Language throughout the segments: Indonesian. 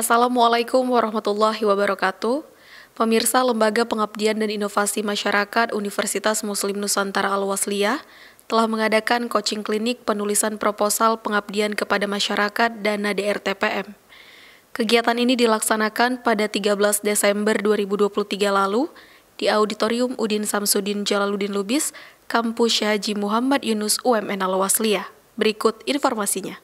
Assalamualaikum warahmatullahi wabarakatuh. Pemirsa Lembaga Pengabdian dan Inovasi Masyarakat Universitas Muslim Nusantara Al-Wasliyah telah mengadakan coaching klinik penulisan proposal pengabdian kepada masyarakat dana DRTPM. Kegiatan ini dilaksanakan pada 13 Desember 2023 lalu di Auditorium Udin Samsudin Jalaluddin Lubis, Kampus Haji Muhammad Yunus UMN Al-Wasliyah. Berikut informasinya.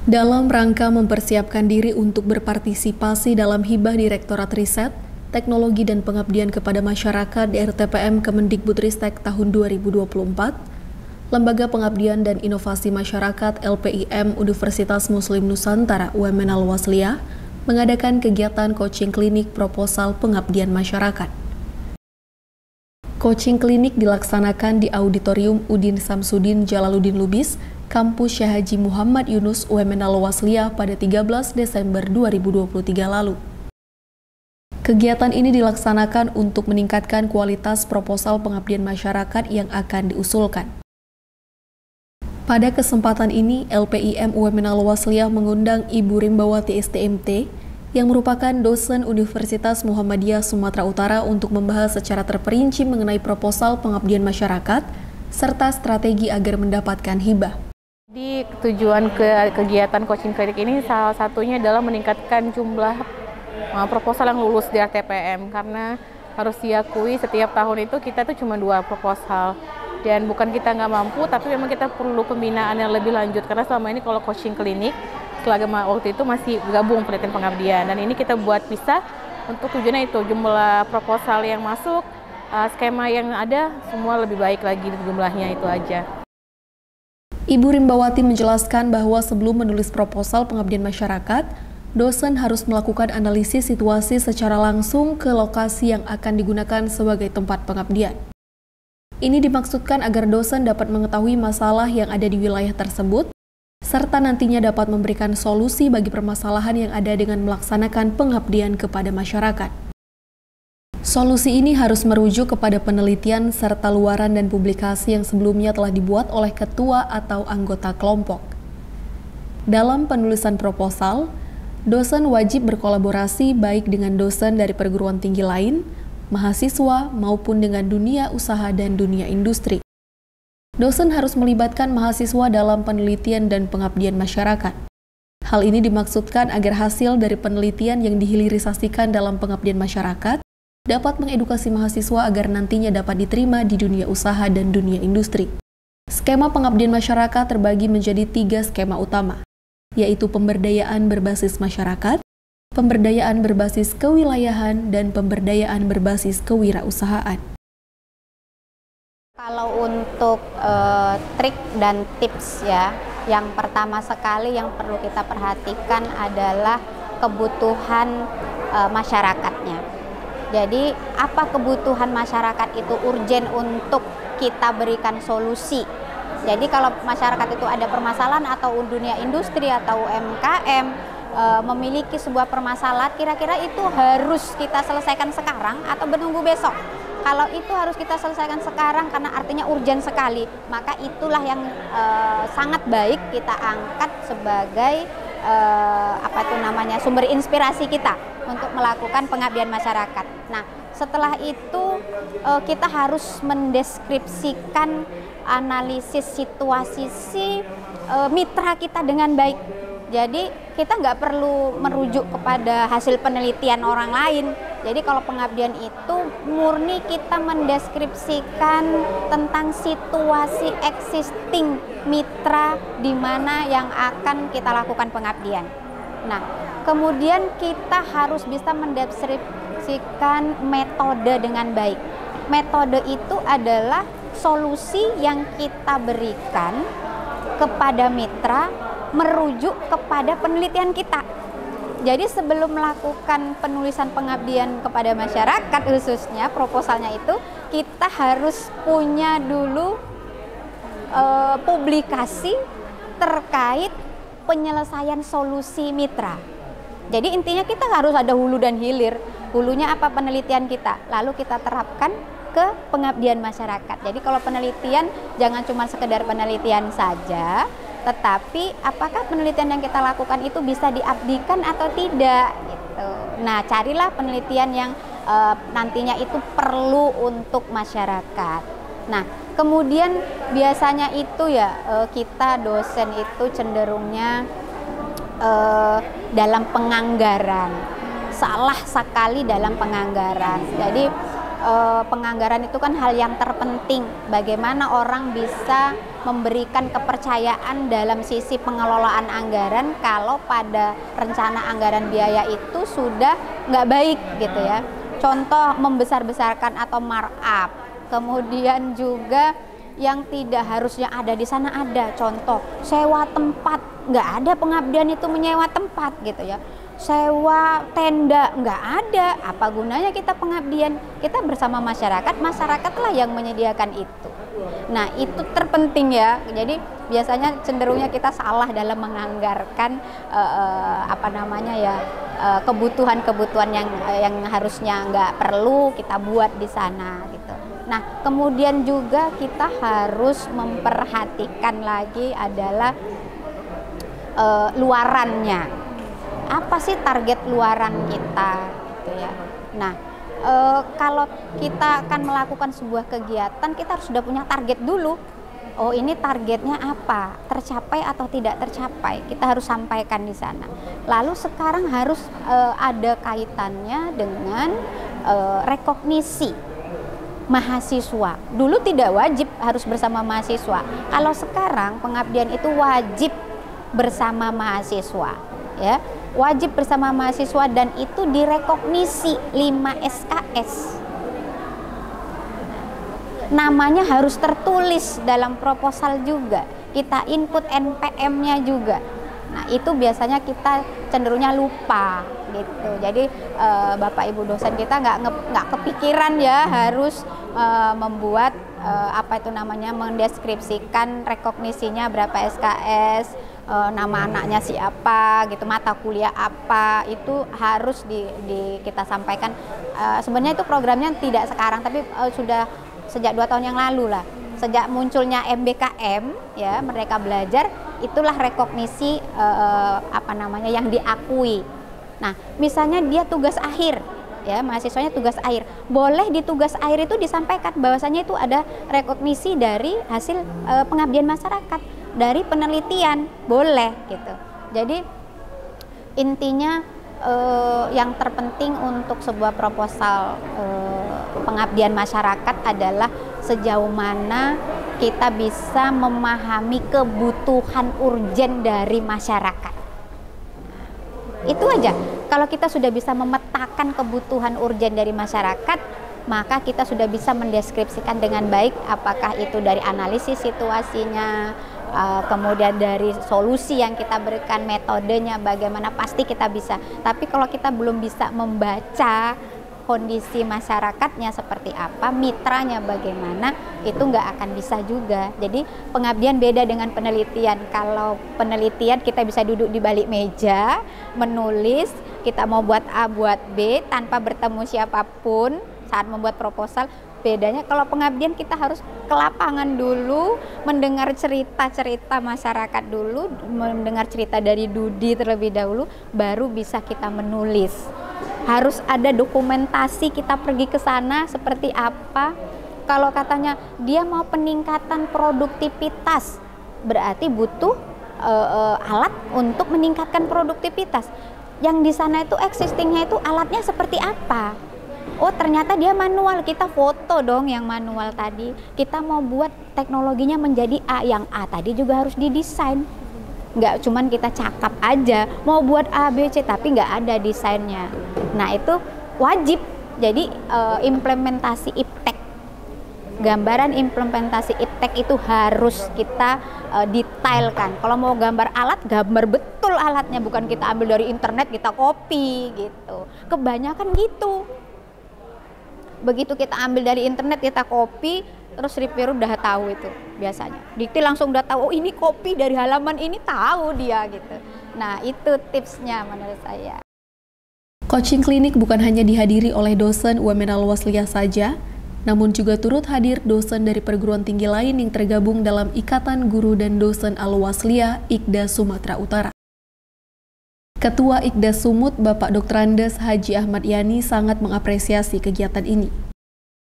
Dalam rangka mempersiapkan diri untuk berpartisipasi dalam hibah Direktorat Riset, Teknologi dan Pengabdian kepada Masyarakat DRTPM Kemendikbudristek tahun 2024, Lembaga Pengabdian dan Inovasi Masyarakat LPIM Universitas Muslim Nusantara UMN Al-Wasliyah mengadakan kegiatan coaching klinik proposal pengabdian masyarakat. Coaching klinik dilaksanakan di Auditorium Udin Samsudin Jalaluddin Lubis, Kampus Haji Muhammad Yunus UMN Al-Wasliyah pada 13 Desember 2023 lalu. Kegiatan ini dilaksanakan untuk meningkatkan kualitas proposal pengabdian masyarakat yang akan diusulkan. Pada kesempatan ini, LPIM UMN Al-Wasliyah mengundang Ibu Rimbawati STMT yang merupakan dosen Universitas Muhammadiyah Sumatera Utara untuk membahas secara terperinci mengenai proposal pengabdian masyarakat serta strategi agar mendapatkan hibah. Di tujuan kegiatan coaching klinik ini salah satunya adalah meningkatkan jumlah proposal yang lulus di RTPM, karena harus diakui setiap tahun itu kita tuh cuma 2 proposal dan bukan kita nggak mampu, tapi memang kita perlu pembinaan yang lebih lanjut karena selama ini kalau coaching klinik selama waktu itu masih gabung penelitian pengabdian, dan ini kita buat pisah untuk tujuannya itu jumlah proposal yang masuk, skema yang ada semua lebih baik lagi jumlahnya, itu aja. Ibu Rimbawati menjelaskan bahwa sebelum menulis proposal pengabdian masyarakat, dosen harus melakukan analisis situasi secara langsung ke lokasi yang akan digunakan sebagai tempat pengabdian. Ini dimaksudkan agar dosen dapat mengetahui masalah yang ada di wilayah tersebut, serta nantinya dapat memberikan solusi bagi permasalahan yang ada dengan melaksanakan pengabdian kepada masyarakat. Solusi ini harus merujuk kepada penelitian serta luaran dan publikasi yang sebelumnya telah dibuat oleh ketua atau anggota kelompok. Dalam penulisan proposal, dosen wajib berkolaborasi baik dengan dosen dari perguruan tinggi lain, mahasiswa, maupun dengan dunia usaha dan dunia industri. Dosen harus melibatkan mahasiswa dalam penelitian dan pengabdian masyarakat. Hal ini dimaksudkan agar hasil dari penelitian yang dihilirisasikan dalam pengabdian masyarakat dapat mengedukasi mahasiswa agar nantinya dapat diterima di dunia usaha dan dunia industri. Skema pengabdian masyarakat terbagi menjadi 3 skema utama, yaitu pemberdayaan berbasis masyarakat, pemberdayaan berbasis kewilayahan, dan pemberdayaan berbasis kewirausahaan. Kalau untuk trik dan tips ya, yang pertama sekali yang perlu kita perhatikan adalah kebutuhan masyarakatnya. Jadi apa kebutuhan masyarakat itu urgen untuk kita berikan solusi. Jadi kalau masyarakat itu ada permasalahan atau dunia industri atau UMKM memiliki sebuah permasalahan, kira-kira itu harus kita selesaikan sekarang atau menunggu besok. Kalau itu harus kita selesaikan sekarang karena artinya urgen sekali, maka itulah yang sangat baik kita angkat sebagai sumber inspirasi kita untuk melakukan pengabdian masyarakat. Nah, setelah itu kita harus mendeskripsikan analisis situasi si mitra kita dengan baik. Jadi kita nggak perlu merujuk kepada hasil penelitian orang lain. Jadi kalau pengabdian itu murni kita mendeskripsikan tentang situasi existing mitra di mana yang akan kita lakukan pengabdian. Nah, kemudian kita harus bisa mendeskripsikan metode dengan baik. Metode itu adalah solusi yang kita berikan kepada mitra merujuk kepada penelitian kita. Jadi sebelum melakukan penulisan pengabdian kepada masyarakat khususnya proposalnya itu, kita harus punya dulu publikasi terkait penyelesaian solusi mitra. Jadi intinya kita harus ada hulu dan hilir. Hulunya apa? Penelitian kita, lalu kita terapkan ke pengabdian masyarakat. Jadi kalau penelitian jangan cuma sekedar penelitian saja, tetapi apakah penelitian yang kita lakukan itu bisa diabdikan atau tidak gitu. Nah, carilah penelitian yang nantinya itu perlu untuk masyarakat. Nah, kemudian biasanya itu ya kita dosen itu cenderungnya dalam penganggaran. Salah sekali dalam penganggaran. Jadi penganggaran itu kan hal yang terpenting. Bagaimana orang bisa memberikan kepercayaan dalam sisi pengelolaan anggaran kalau pada rencana anggaran biaya itu sudah nggak baik gitu ya. Contoh membesar-besarkan atau markup. Kemudian juga yang tidak harusnya ada di sana ada. Contoh sewa tempat, nggak ada pengabdian itu menyewa tempat gitu ya. Sewa tenda nggak ada, apa gunanya kita pengabdian? Kita bersama masyarakat, masyarakatlah yang menyediakan itu. Nah, itu terpenting ya. Jadi biasanya cenderungnya kita salah dalam menganggarkan kebutuhan-kebutuhan yang harusnya nggak perlu kita buat di sana gitu. Nah, kemudian juga kita harus memperhatikan lagi adalah luarannya. Apa sih target luaran kita gitu ya. Nah, kalau kita akan melakukan sebuah kegiatan, kita harus sudah punya target dulu. Oh, ini targetnya apa? Tercapai atau tidak tercapai? Kita harus sampaikan di sana. Lalu sekarang harus ada kaitannya dengan rekognisi mahasiswa. Dulu tidak wajib harus bersama mahasiswa. Kalau sekarang pengabdian itu wajib bersama mahasiswa, ya. Wajib bersama mahasiswa dan itu direkognisi 5 SKS. Namanya harus tertulis dalam proposal juga. Kita input NPM-nya juga. Nah, itu biasanya kita cenderungnya lupa gitu. Jadi Bapak Ibu dosen kita nggak kepikiran ya harus membuat mendeskripsikan rekognisinya berapa SKS, nama anaknya siapa gitu, mata kuliah apa, itu harus kita sampaikan. Sebenarnya itu programnya tidak sekarang, tapi sudah sejak 2 tahun yang lalu lah. Sejak munculnya MBKM ya, Merdeka Belajar, itulah rekognisi yang diakui. Nah, misalnya dia tugas akhir ya, mahasiswanya tugas akhir, boleh di tugas akhir itu disampaikan bahwasanya itu ada rekognisi dari hasil pengabdian masyarakat, dari penelitian, boleh gitu. Jadi intinya yang terpenting untuk sebuah proposal pengabdian masyarakat adalah sejauh mana kita bisa memahami kebutuhan urgen dari masyarakat. Itu aja. Kalau kita sudah bisa memetakan kebutuhan urgen dari masyarakat, maka kita sudah bisa mendeskripsikan dengan baik apakah itu dari analisis situasinya, kemudian dari solusi yang kita berikan, metodenya bagaimana, pasti kita bisa. Tapi kalau kita belum bisa membaca kondisi masyarakatnya seperti apa, mitranya bagaimana, itu nggak akan bisa juga. Jadi pengabdian beda dengan penelitian. Kalau penelitian kita bisa duduk di balik meja, menulis, kita mau buat A, buat B, tanpa bertemu siapapun saat membuat proposal. Bedanya kalau pengabdian kita harus ke lapangan dulu, mendengar cerita-cerita masyarakat dulu, mendengar cerita dari Dudi terlebih dahulu, baru bisa kita menulis. Harus ada dokumentasi kita pergi ke sana seperti apa. Kalau katanya dia mau peningkatan produktivitas, berarti butuh alat untuk meningkatkan produktivitas. Yang di sana itu existingnya itu alatnya seperti apa? Oh, ternyata dia manual, kita foto dong yang manual tadi. Kita mau buat teknologinya menjadi A, yang A tadi juga harus didesain. Nggak cuman kita cakap aja, mau buat A, B, C, tapi nggak ada desainnya. Nah, itu wajib. Jadi implementasi IPTEK, gambaran implementasi IPTEK itu harus kita detailkan. Kalau mau gambar alat, gambar betul alatnya, bukan kita ambil dari internet, kita copy gitu. Kebanyakan gitu. Begitu kita ambil dari internet, kita copy, terus reviewer udah tahu itu biasanya. Dikti langsung udah tahu, oh ini copy dari halaman ini, tahu dia gitu. Nah, itu tipsnya menurut saya. Coaching klinik bukan hanya dihadiri oleh dosen UMN Al-Wasliyah saja, namun juga turut hadir dosen dari perguruan tinggi lain yang tergabung dalam Ikatan Guru dan Dosen Al-Wasliyah IKDA Sumatera Utara. Ketua IKDA Sumut, Bapak Dr. Andes Haji Ahmad Yani sangat mengapresiasi kegiatan ini.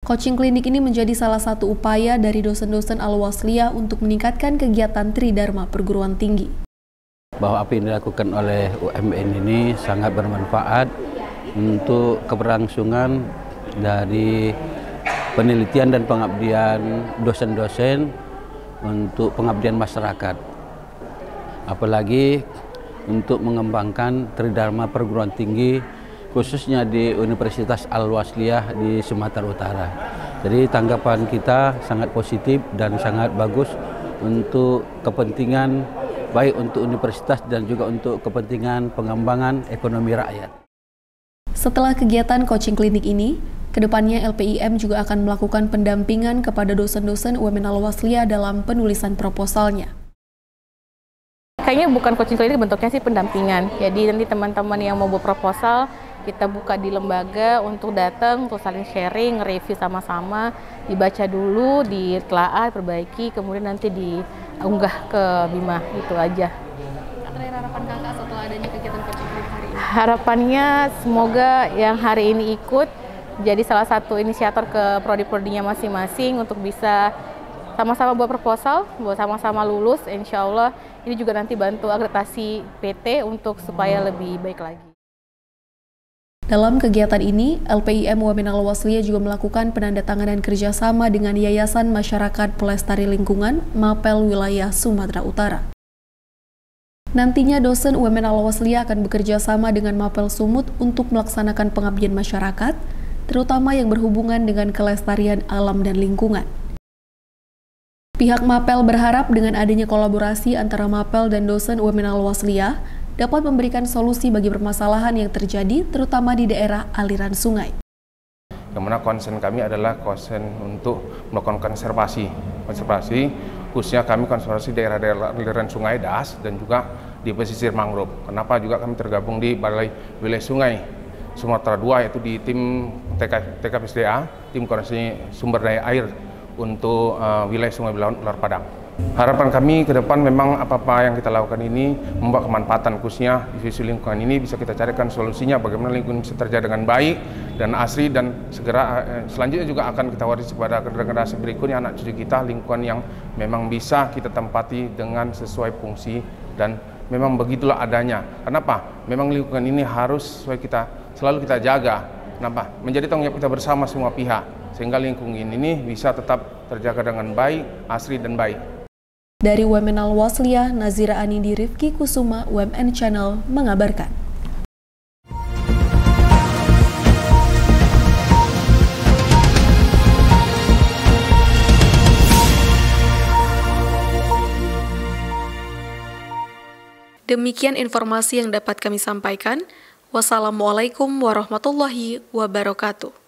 Coaching klinik ini menjadi salah satu upaya dari dosen-dosen Al-Wasliyah untuk meningkatkan kegiatan Tridharma perguruan tinggi. Bahwa apa yang dilakukan oleh UMN ini sangat bermanfaat untuk keberlangsungan dari penelitian dan pengabdian dosen-dosen untuk pengabdian masyarakat. Apalagi untuk mengembangkan Tridharma perguruan tinggi khususnya di Universitas Al-Wasliyah di Sumatera Utara. Jadi tanggapan kita sangat positif dan sangat bagus untuk kepentingan baik untuk universitas dan juga untuk kepentingan pengembangan ekonomi rakyat. Setelah kegiatan coaching klinik ini, kedepannya LPIM juga akan melakukan pendampingan kepada dosen-dosen UMN Al-Wasliyah dalam penulisan proposalnya. Kayaknya bukan coaching klinik, bentuknya sih pendampingan. Jadi nanti teman-teman yang mau buat proposal, kita buka di lembaga untuk datang, untuk saling sharing, review sama-sama, dibaca dulu, ditelaah, perbaiki, kemudian nanti diunggah ke Bima, itu aja. Harapan kakak setelah adanya kegiatan coaching klinik hari ini? Harapannya semoga yang hari ini ikut jadi salah satu inisiator ke prodi-prodinya masing-masing untuk bisa sama-sama buat proposal, buat sama-sama lulus, insya Allah ini juga nanti bantu akreditasi PT untuk supaya lebih baik lagi. Dalam kegiatan ini, LPIM UMN Al-Wasliyah juga melakukan penandatanganan kerjasama dengan Yayasan Masyarakat Pelestari Lingkungan MAPEL Wilayah Sumatera Utara. Nantinya dosen UMN Al-Wasliyah akan bekerja sama dengan MAPEL Sumut untuk melaksanakan pengabdian masyarakat, terutama yang berhubungan dengan kelestarian alam dan lingkungan. Pihak MAPEL berharap dengan adanya kolaborasi antara MAPEL dan dosen UMN Al-Wasliyah dapat memberikan solusi bagi permasalahan yang terjadi, terutama di daerah aliran sungai. Yang mana konsen kami adalah konsen untuk melakukan konservasi, khususnya kami konservasi daerah-daerah aliran sungai DAS dan juga di pesisir mangrove. Kenapa juga kami tergabung di Balai Wilayah Sungai Sumatera II, yaitu di tim TKPSDA, tim koordinasi sumber daya air untuk wilayah Sungai Belawan Ular Padang. Harapan kami ke depan memang apa-apa yang kita lakukan ini membawa kemanfaatan, khususnya isu lingkungan ini bisa kita carikan solusinya bagaimana lingkungan bisa terjaga dengan baik dan asri, dan segera selanjutnya juga akan kita warisi kepada generasi berikutnya, anak cucu kita, lingkungan yang memang bisa kita tempati dengan sesuai fungsi dan memang begitulah adanya. Kenapa? Memang lingkungan ini harus selalu kita jaga. Kenapa? Menjadi tanggung jawab kita bersama semua pihak sehingga lingkungan ini bisa tetap terjaga dengan baik, asri dan baik. Dari UMN Al-Wasliyah, Nazira Anindi Rifki Kusuma, UMN Channel mengabarkan. Demikian informasi yang dapat kami sampaikan. Wassalamualaikum warahmatullahi wabarakatuh.